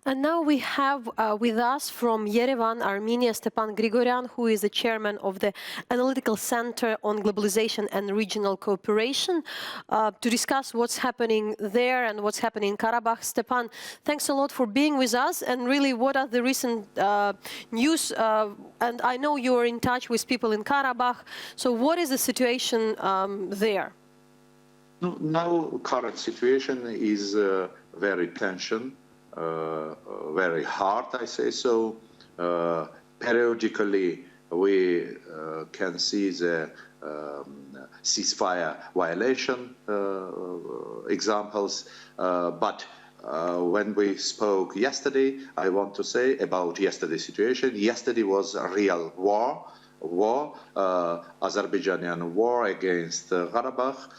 And now we have with us from Yerevan, Armenia, Stepan Grigoryan, who is the chairman of the Analytical Center on Globalization and Regional Cooperation, to discuss what's happening there and what's happening in Karabakh. Stepan, thanks a lot for being with us. And really, what are the recent news? And I know you are in touch with people in Karabakh. So what is the situation there? Now, current situation is very tension. Very hard, I say so. Periodically, we can see the ceasefire violation examples, but when we spoke yesterday, I want to say about yesterday's situation. Yesterday was a real war, Azerbaijani war against Karabakh.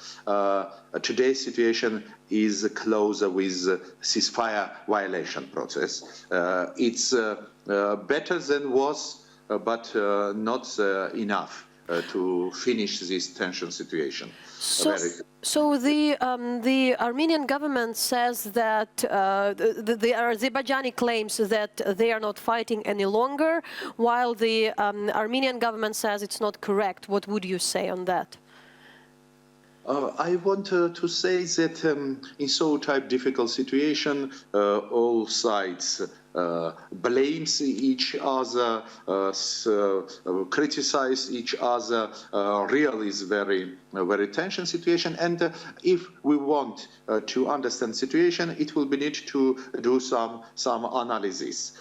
Today's situation is closer with ceasefire violation process. It's better than was, but not enough to finish this tension situation. So the Armenian government says that the Azerbaijani claims that they are not fighting any longer, while the Armenian government says it's not correct. What would you say on that? I want to say that in so type difficult situation, all sides blames each other, criticize each other. Real is very tension situation, and if we want to understand situation, it will be need to do some analysis.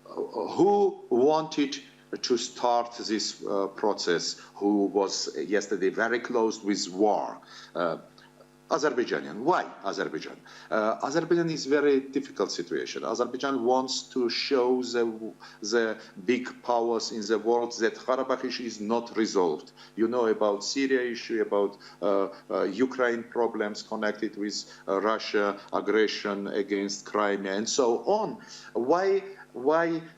Who wanted to start this process, who was yesterday very close with war? Azerbaijani. Why Azerbaijan? Azerbaijan is very difficult situation. Azerbaijan wants to show the big powers in the world that Karabakh issue is not resolved. You know about Syria issue, about Ukraine problems connected with Russia aggression against Crimea, and so on. Why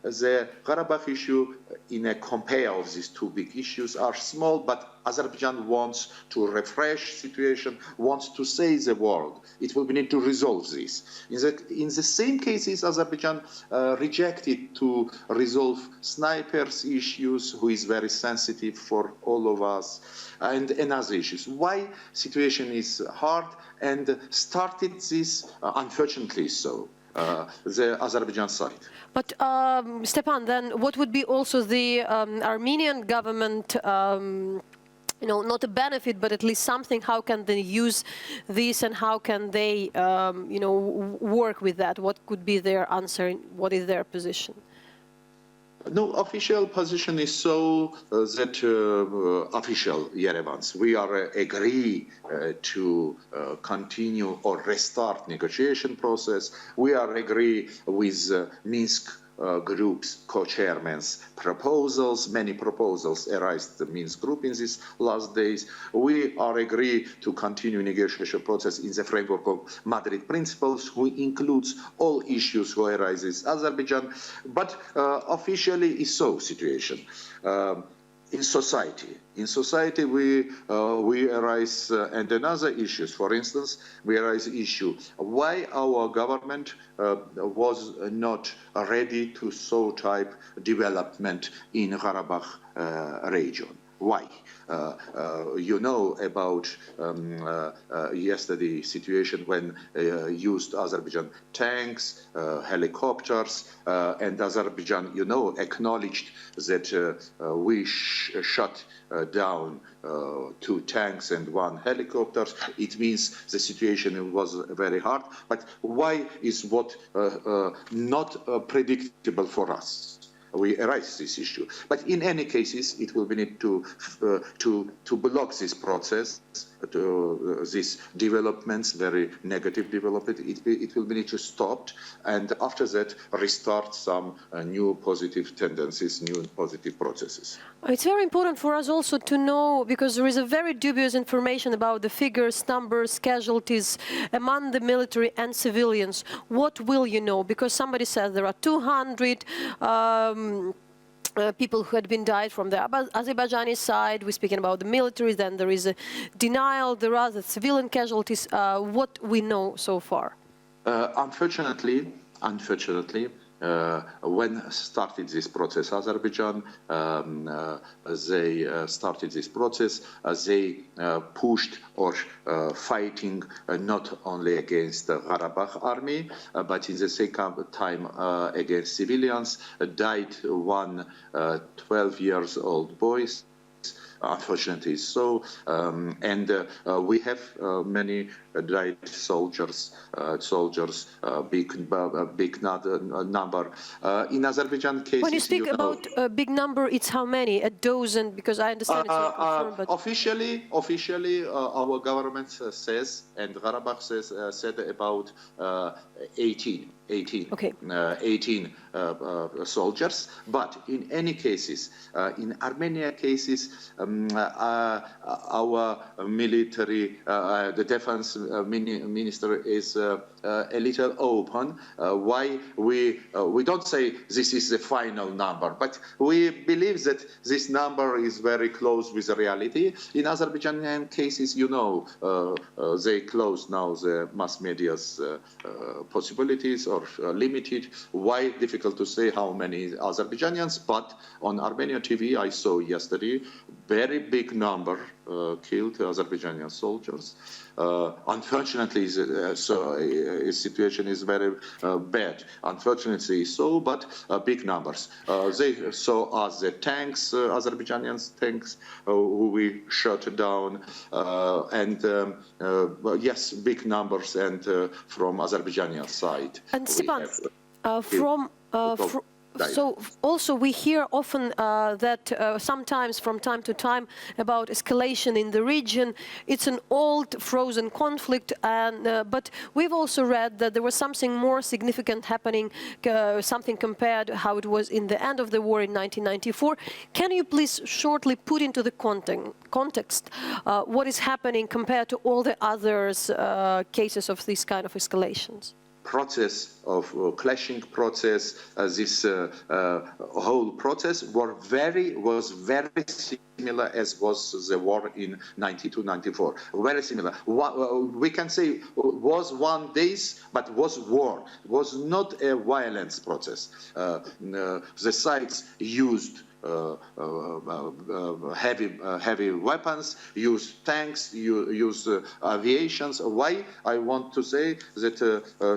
the Karabakh issue in a compare of these two big issues are small, but Azerbaijan wants to refresh situation, wants to say the world. It will be need to resolve this. In the same cases, Azerbaijan rejected to resolve snipers issues, who is very sensitive for all of us, and other issues. Why situation is hard and started this, unfortunately so, the Azerbaijan side. But Stepan, then what would be also the Armenian government, not a benefit, but at least something? How can they use this, and how can they, work with that? What could be their answer? What is their position? No, official position is so that official Yerevans, we are agree to continue or restart negotiation process. We are agree with Minsk group's co-chairman's proposals. Many proposals arise the Minsk group in these last days. We are agree to continue negotiation process in the framework of Madrid principles, which includes all issues who arises Azerbaijan, but officially is so situation. In society, we arise and another issues. For instance, we arise issue why our government was not ready to so type development in Karabakh region. Why? You know about yesterday situation when used Azerbaijan tanks, helicopters, and Azerbaijan, acknowledged that we shot down 2 tanks and 1 helicopter. It means the situation was very hard. But why is what not predictable for us? We arise this issue, but in any cases, it will be need to block this process, these developments, very negative development. It will be need to stop, and after that, restart some new positive tendencies, new positive processes. It's very important for us also to know, because there is a very dubious information about the figures, numbers, casualties among the military and civilians. What will you know? Because somebody says there are 200 people who had been died from the Azerbaijani side. We're speaking about the military, then there is a denial, there are the civilian casualties. What we know so far? Unfortunately, unfortunately, when started this process, Azerbaijan, they started this process, they pushed or fighting not only against the Karabakh army, but in the second time against civilians. Died one 12-year-old boy. Unfortunately, so, and we have many died soldiers, big number. In Azerbaijan cases, when you speak about a big number, it's how many? A dozen? Because I understand it's not confirmed. But officially, our government says, and Karabakh said about 18. Okay. 18 soldiers, but in any cases, in Armenia cases, our military, the defense minister is a little open. Why we don't say this is the final number, but we believe that this number is very close with the reality. In Azerbaijani cases, you know, they close now the mass media's possibilities or limited. Why? Difficult to say how many Azerbaijanians, but on Armenia TV I saw yesterday very big number killed Azerbaijani soldiers. Unfortunately, his situation is very bad. Unfortunately, so, but big numbers. They saw us the tanks, Azerbaijani tanks, who we shot down, and yes, big numbers, and from Azerbaijani side. And Stepan, so also we hear often that sometimes from time to time about escalation in the region. It's an old frozen conflict, and but we've also read that there was something more significant happening, something compared to how it was in the end of the war in 1994. Can you please shortly put into the context what is happening compared to all the others cases of this kind of escalations? Process of clashing process, this whole process was very similar as was the war in 92-94. Very similar. We can say was 1 days, but was war. Was not a violence process. The sides used heavy weapons, use tanks, use aviations. Why? I want to say that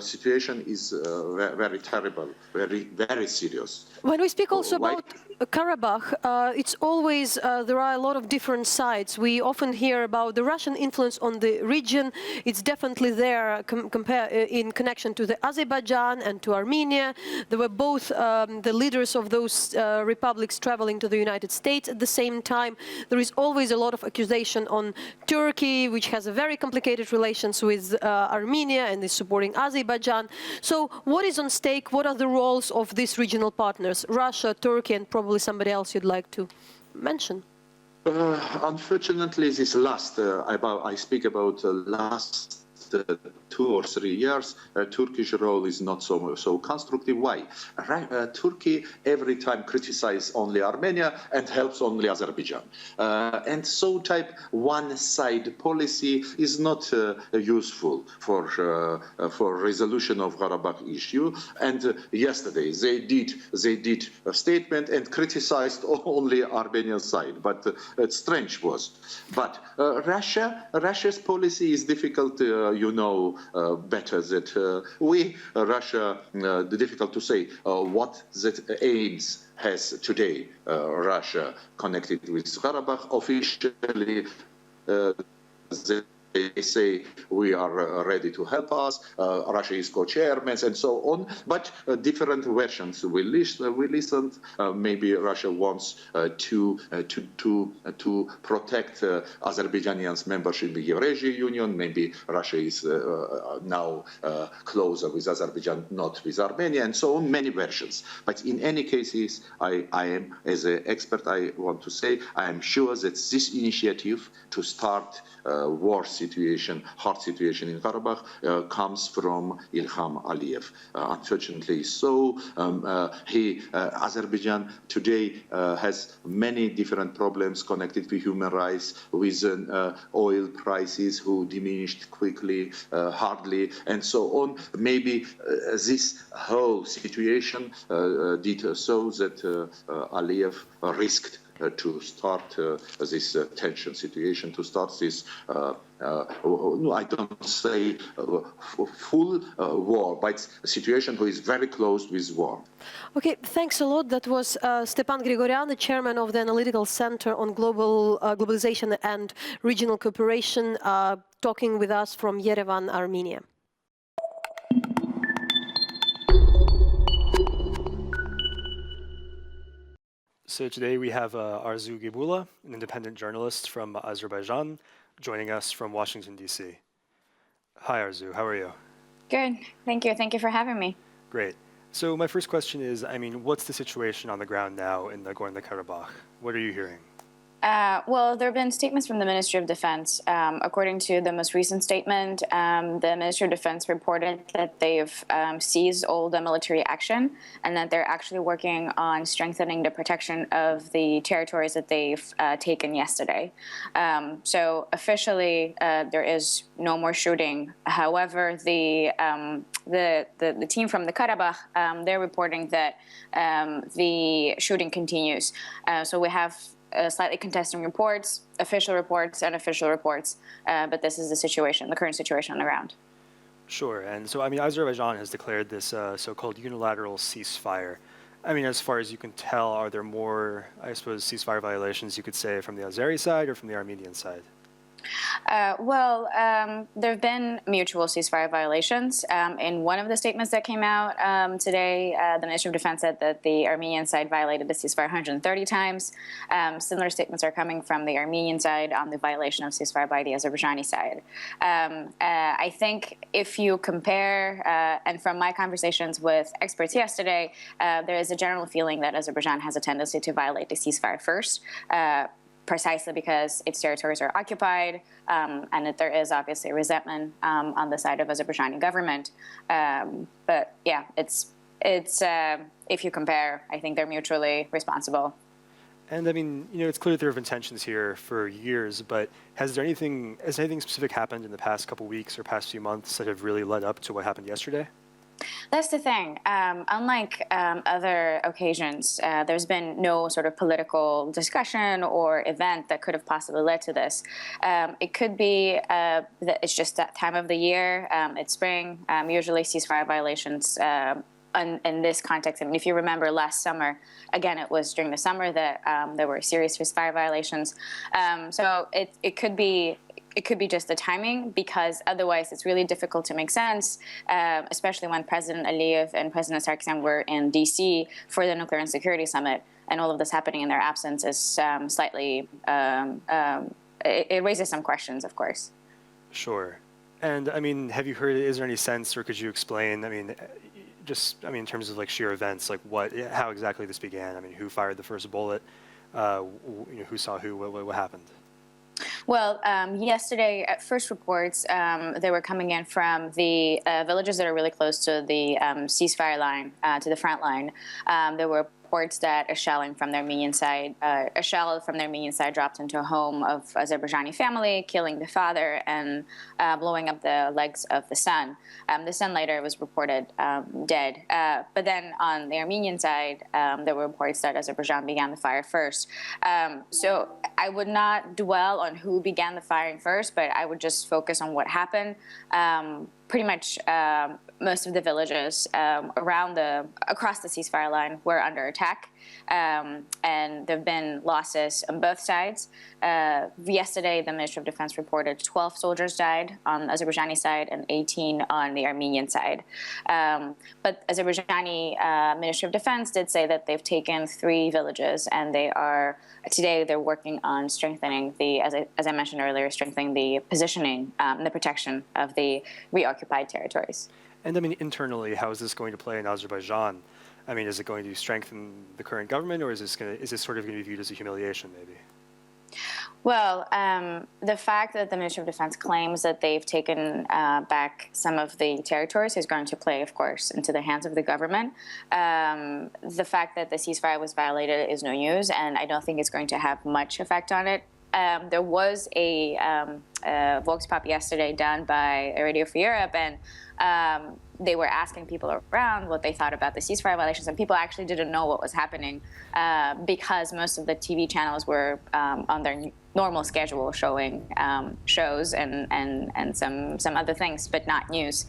situation is very terrible, very serious. When we speak also about Karabakh, it's always, there are a lot of different sides. We often hear about the Russian influence on the region. It's definitely there in connection to the Azerbaijan and to Armenia. There were both the leaders of those republics traveling to the United States at the same time. There is always a lot of accusation on Turkey, which has a very complicated relations with Armenia and is supporting Azerbaijan. So what is on stake? What are the roles of these regional partners? Russia, Turkey, and probably somebody else you'd like to mention. Unfortunately, this last, I speak about last 2 or 3 years, Turkish role is not so constructive. Why? Turkey every time criticizes only Armenia and helps only Azerbaijan. And so type one-side policy is not useful for resolution of Karabakh issue. And yesterday they did a statement and criticized only Armenian side. But strange was. But Russia's policy is difficult. You know better that Russia, difficult to say what that aims has today. Russia connected with Karabakh officially. They say we are ready to help us. Russia is co-chairman and so on. But different versions we listened. Maybe Russia wants to protect Azerbaijanians' membership in the Eurasian Union. Maybe Russia is now closer with Azerbaijan, not with Armenia, and so on. Many versions. But in any cases, I am, as an expert, I want to say I am sure that this initiative to start war situation, hard situation in Karabakh comes from Ilham Aliyev. Unfortunately, so Azerbaijan today has many different problems connected with human rights, with oil prices who diminished quickly, hardly, and so on. Maybe this whole situation did so that Aliyev risked to start this tension situation, to start this, no, I don't say full war, but it's a situation who is very close with war. Okay, thanks a lot. That was Stepan Grigoryan, the chairman of the Analytical Center on Globalization and Regional Cooperation, talking with us from Yerevan, Armenia. So today we have Arzu Geybullayeva, an independent journalist from Azerbaijan, joining us from Washington, D.C. Hi, Arzu. How are you? Good. Thank you. Thank you for having me. Great. So my first question is, what's the situation on the ground now in Nagorno-Karabakh? What are you hearing? Well, there have been statements from the Ministry of Defense. According to the most recent statement, the Ministry of Defense reported that they've seized all the military action and that they're actually working on strengthening the protection of the territories that they've taken yesterday. So officially, there is no more shooting. However, the team from the Karabakh, they're reporting that the shooting continues. So we have slightly contesting reports, official reports, unofficial reports, but this is the situation, the current situation on the ground. Sure, and so Azerbaijan has declared this so-called unilateral ceasefire. As far as you can tell, are there more, I suppose, ceasefire violations you could say from the Azeri side or from the Armenian side? There have been mutual ceasefire violations. In one of the statements that came out today, the Ministry of Defense said that the Armenian side violated the ceasefire 130 times. Similar statements are coming from the Armenian side on the violation of ceasefire by the Azerbaijani side. I think if you compare, and from my conversations with experts yesterday, there is a general feeling that Azerbaijan has a tendency to violate the ceasefire first. Precisely because its territories are occupied, and that there is obviously resentment on the side of Azerbaijani government. But yeah, it's if you compare, I think they're mutually responsible. And it's clear that there have been tensions here for years, but has anything specific happened in the past couple weeks or past few months that have really led up to what happened yesterday? That's the thing. Unlike other occasions, there's been no sort of political discussion or event that could have possibly led to this. It could be that it's just that time of the year. It's spring. Usually ceasefire violations in this context. If you remember last summer, again, it was during the summer that there were serious ceasefire violations. So it could be just the timing, because otherwise it's really difficult to make sense, especially when President Aliyev and President Sargsyan were in D.C. for the Nuclear and Security Summit, and all of this happening in their absence is slightly, it raises some questions, of course. Sure. And have you heard, is there any sense, or could you explain, just in terms of sheer events, how exactly this began? Who fired the first bullet? Who saw who? What happened? Well, yesterday, at first reports, they were coming in from the villages that are really close to the ceasefire line, to the front line. There were reports that a shell from the Armenian side dropped into a home of Azerbaijani family, killing the father and blowing up the legs of the son. The son later was reported dead. But then on the Armenian side, there were reports that Azerbaijan began the fire first. So I would not dwell on who began the firing first, but I would just focus on what happened. Pretty much most of the villages across the ceasefire line were under attack, and there have been losses on both sides. Yesterday, the Ministry of Defense reported 12 soldiers died on the Azerbaijani side and 18 on the Armenian side. But Azerbaijani Ministry of Defense did say that they've taken 3 villages, and today they're working on strengthening as I mentioned earlier, strengthening the positioning and the protection of the reoccupied territories. And internally, how is this going to play in Azerbaijan? Is it going to strengthen the current government, or is this sort of going to be viewed as a humiliation, maybe? Well, the fact that the Ministry of Defense claims that they've taken back some of the territories is going to play, of course, into the hands of the government. The fact that the ceasefire was violated is no news, and I don't think it's going to have much effect on it. There was a Vox Pop yesterday done by Radio Free Europe, and they were asking people around what they thought about the ceasefire violations, and people actually didn't know what was happening because most of the TV channels were on their normal schedule showing shows and some other things, but not news.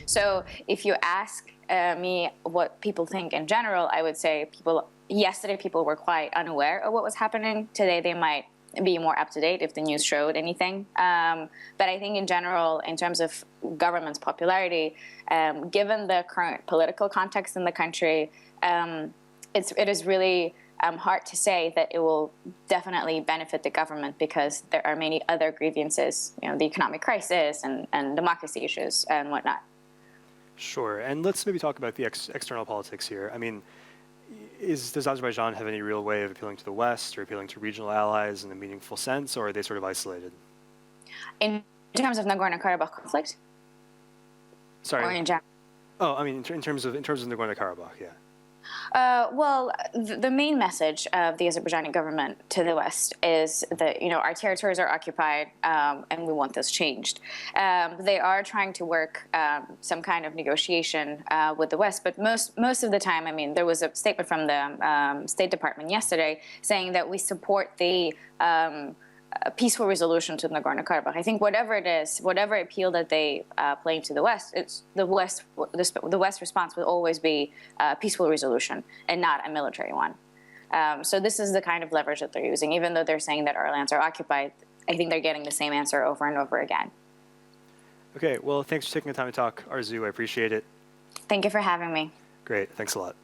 So if you ask me what people think in general, I would say yesterday people were quite unaware of what was happening. Today they might be more up to date if the news showed anything. But I think in general, in terms of government's popularity, given the current political context in the country, it is really hard to say that it will definitely benefit the government because there are many other grievances, the economic crisis and democracy issues and whatnot. Sure, and let's maybe talk about the external politics here. I mean, does Azerbaijan have any real way of appealing to the West or appealing to regional allies in a meaningful sense, or are they sort of isolated? In terms of Nagorno-Karabakh conflict? Sorry. Or in general? Oh, I mean, in terms of Nagorno-Karabakh, yeah. Well, the main message of the Azerbaijani government to the West is that, our territories are occupied and we want this changed. They are trying to work some kind of negotiation with the West, but most of the time, I mean, there was a statement from the State Department yesterday saying that we support the a peaceful resolution to Nagorno-Karabakh. I think whatever it is, whatever appeal that they claim to the West, the West response will always be a peaceful resolution and not a military one. So this is the kind of leverage that they're using. Even though they're saying that our lands are occupied, I think they're getting the same answer over and over again. Okay, well, thanks for taking the time to talk, Arzu. I appreciate it. Thank you for having me. Great, thanks a lot.